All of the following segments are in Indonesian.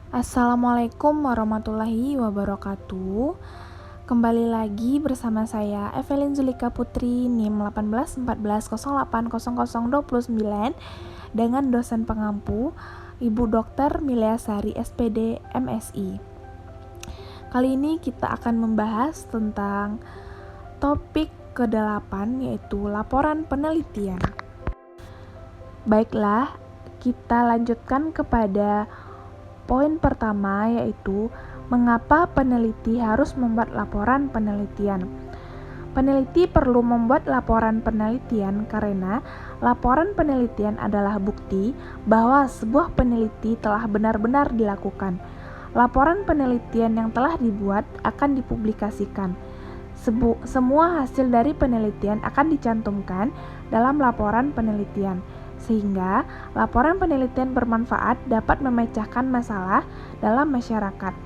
Assalamualaikum warahmatullahi wabarakatuh. Kembali lagi bersama saya Evelyn Zulika Putri NIM 1814080029 dengan dosen pengampu Ibu Dr. Miliasari SPD MSI. Kali ini kita akan membahas tentang topik ke-8 yaitu laporan penelitian. Baiklah, kita lanjutkan kepada poin pertama, yaitu mengapa peneliti harus membuat laporan penelitian. Peneliti perlu membuat laporan penelitian karena laporan penelitian adalah bukti bahwa sebuah peneliti telah benar-benar dilakukan. Laporan penelitian yang telah dibuat akan dipublikasikan. Semua hasil dari penelitian akan dicantumkan dalam laporan penelitian, sehingga laporan penelitian bermanfaat dapat memecahkan masalah dalam masyarakat.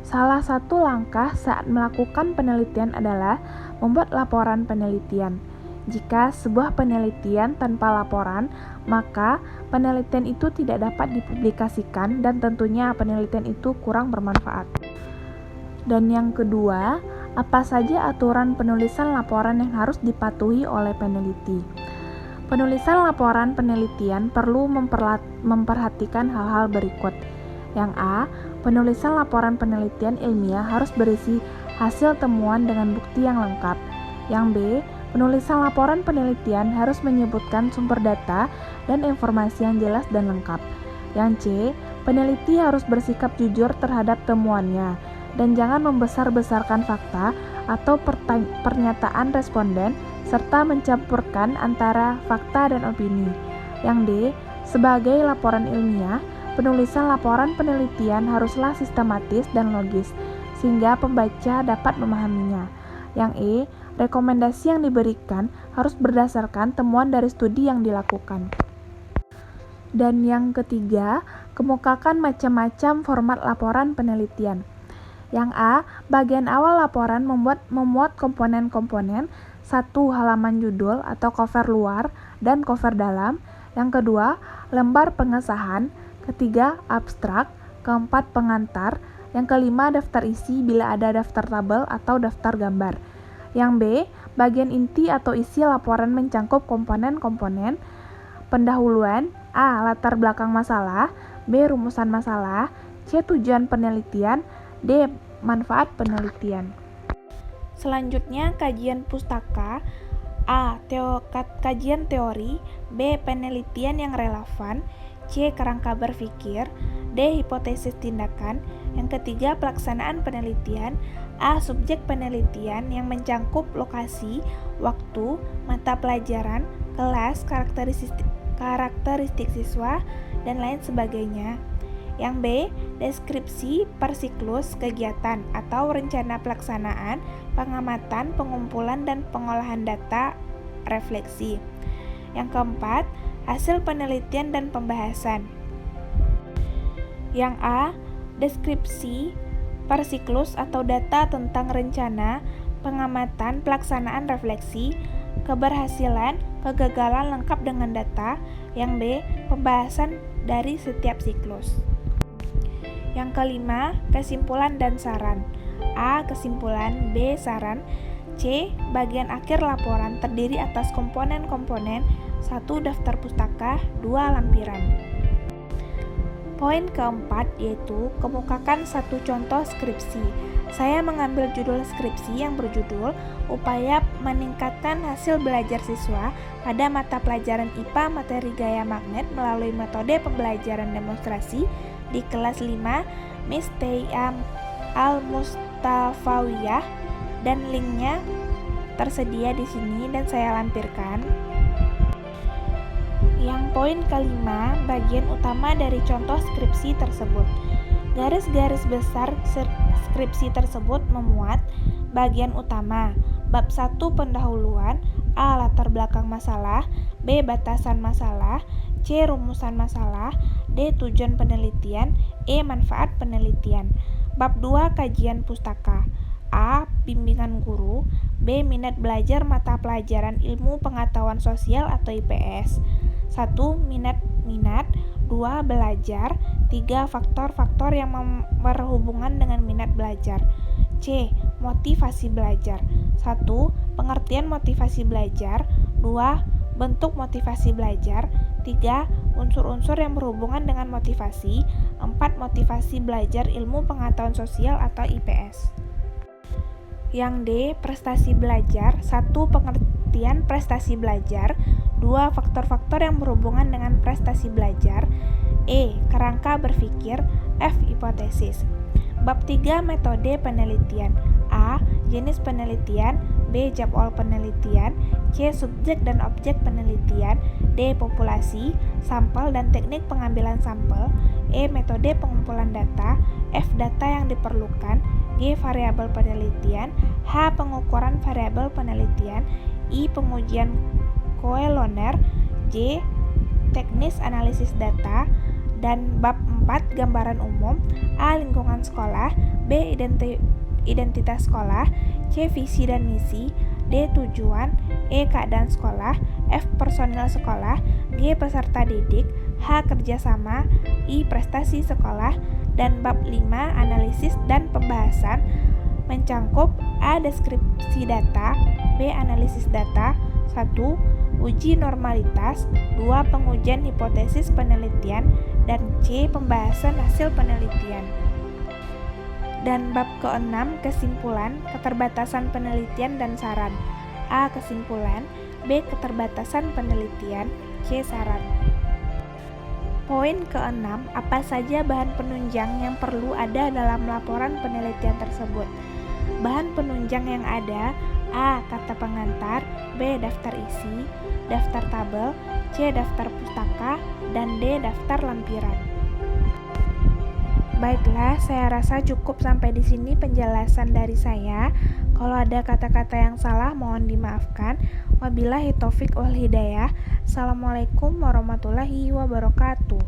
Salah satu langkah saat melakukan penelitian adalah membuat laporan penelitian. Jika sebuah penelitian tanpa laporan, maka penelitian itu tidak dapat dipublikasikan dan tentunya penelitian itu kurang bermanfaat. Dan yang kedua, apa saja aturan penulisan laporan yang harus dipatuhi oleh peneliti? Penulisan laporan penelitian perlu memperhatikan hal-hal berikut. Yang A, penulisan laporan penelitian ilmiah harus berisi hasil temuan dengan bukti yang lengkap. Yang B, penulisan laporan penelitian harus menyebutkan sumber data dan informasi yang jelas dan lengkap. Yang C, peneliti harus bersikap jujur terhadap temuannya dan jangan membesar-besarkan fakta atau pernyataan responden serta mencampurkan antara fakta dan opini. Yang D, sebagai laporan ilmiah, penulisan laporan penelitian haruslah sistematis dan logis sehingga pembaca dapat memahaminya. Yang E, rekomendasi yang diberikan harus berdasarkan temuan dari studi yang dilakukan. Dan yang ketiga, kemukakan macam-macam format laporan penelitian. Yang A, bagian awal laporan memuat komponen-komponen, satu halaman judul atau cover luar dan cover dalam. Yang kedua, lembar pengesahan. Ketiga, abstrak. Keempat, pengantar. Yang kelima, daftar isi bila ada daftar tabel atau daftar gambar. Yang B, bagian inti atau isi laporan mencangkup komponen-komponen. Pendahuluan. A, latar belakang masalah. B, rumusan masalah. C, tujuan penelitian. D, manfaat penelitian. Selanjutnya, kajian pustaka. A, kajian teori. B, penelitian yang relevan. C, kerangka berpikir. D, hipotesis tindakan. Yang ketiga, pelaksanaan penelitian. A, subjek penelitian yang mencangkup lokasi, waktu, mata pelajaran, kelas, karakteristik siswa, dan lain sebagainya. Yang B, deskripsi per siklus kegiatan atau rencana pelaksanaan, pengamatan, pengumpulan, dan pengolahan data refleksi. Yang keempat, hasil penelitian dan pembahasan. Yang A, deskripsi per siklus atau data tentang rencana, pengamatan, pelaksanaan refleksi, keberhasilan, kegagalan lengkap dengan data. Yang B, pembahasan dari setiap siklus. Yang kelima, kesimpulan dan saran. A, kesimpulan. B, saran. C, bagian akhir laporan terdiri atas komponen-komponen. 1. Daftar pustaka. 2. Lampiran. Poin keempat yaitu kemukakan satu contoh skripsi. Saya mengambil judul skripsi yang berjudul Upaya Meningkatkan Hasil Belajar Siswa pada Mata Pelajaran IPA Materi Gaya Magnet melalui metode pembelajaran demonstrasi di kelas 5 Miss Tayam Al-Mustafawiyah, dan linknya tersedia di sini dan saya lampirkan. Yang poin kelima, bagian utama dari contoh skripsi tersebut. Garis-garis besar skripsi tersebut memuat bagian utama. Bab 1 pendahuluan. A, latar belakang masalah. B, batasan masalah. C, rumusan masalah. D, tujuan penelitian. E, manfaat penelitian. Bab 2 kajian pustaka. A, bimbingan guru. B, minat belajar mata pelajaran ilmu pengetahuan sosial atau IPS. 1. Minat. 2. Belajar. 3. Faktor-faktor yang berhubungan dengan minat belajar. C. Motivasi belajar. 1. Pengertian motivasi belajar. 2. Bentuk motivasi belajar. 3. Unsur-unsur yang berhubungan dengan motivasi. 4. Motivasi belajar ilmu pengetahuan sosial atau IPS. Yang D. Prestasi belajar. 1. Pengertian prestasi belajar. 2. Faktor-faktor yang berhubungan dengan prestasi belajar. E. Kerangka berpikir. F. Hipotesis. Bab 3. Metode penelitian. A. Jenis penelitian. B. Jadwal penelitian. C. Subjek dan objek penelitian. D. Populasi, sampel dan teknik pengambilan sampel. E. Metode pengumpulan data. F. Data yang diperlukan. G. Variabel penelitian. H. Pengukuran variabel penelitian. I. Pengujian kuesioner. J. Teknis analisis data. Dan bab 4 gambaran umum. A. Lingkungan sekolah. B. Identitas sekolah. C. Visi dan misi. D. Tujuan. E. Keadaan sekolah. F. Personil sekolah. G. Peserta didik. H. Kerjasama. I. Prestasi sekolah. Dan bab 5 analisis dan pembahasan mencangkup A. Deskripsi data. B. Analisis data. 1. Uji normalitas. 2. Pengujian hipotesis penelitian. Dan C. Pembahasan hasil penelitian. Dan bab ke-6 kesimpulan, keterbatasan penelitian dan saran. A. Kesimpulan. B. Keterbatasan penelitian. C. Saran. Poin ke-6, apa saja bahan penunjang yang perlu ada dalam laporan penelitian tersebut? Bahan penunjang yang ada: A. Kata pengantar. B. Daftar isi, daftar tabel. C. Daftar pustaka. Dan D. Daftar lampiran. Baiklah, saya rasa cukup sampai di sini penjelasan dari saya. Kalau ada kata-kata yang salah, mohon dimaafkan. Wabillahi taufik wal hidayah. Assalamualaikum warahmatullahi wabarakatuh.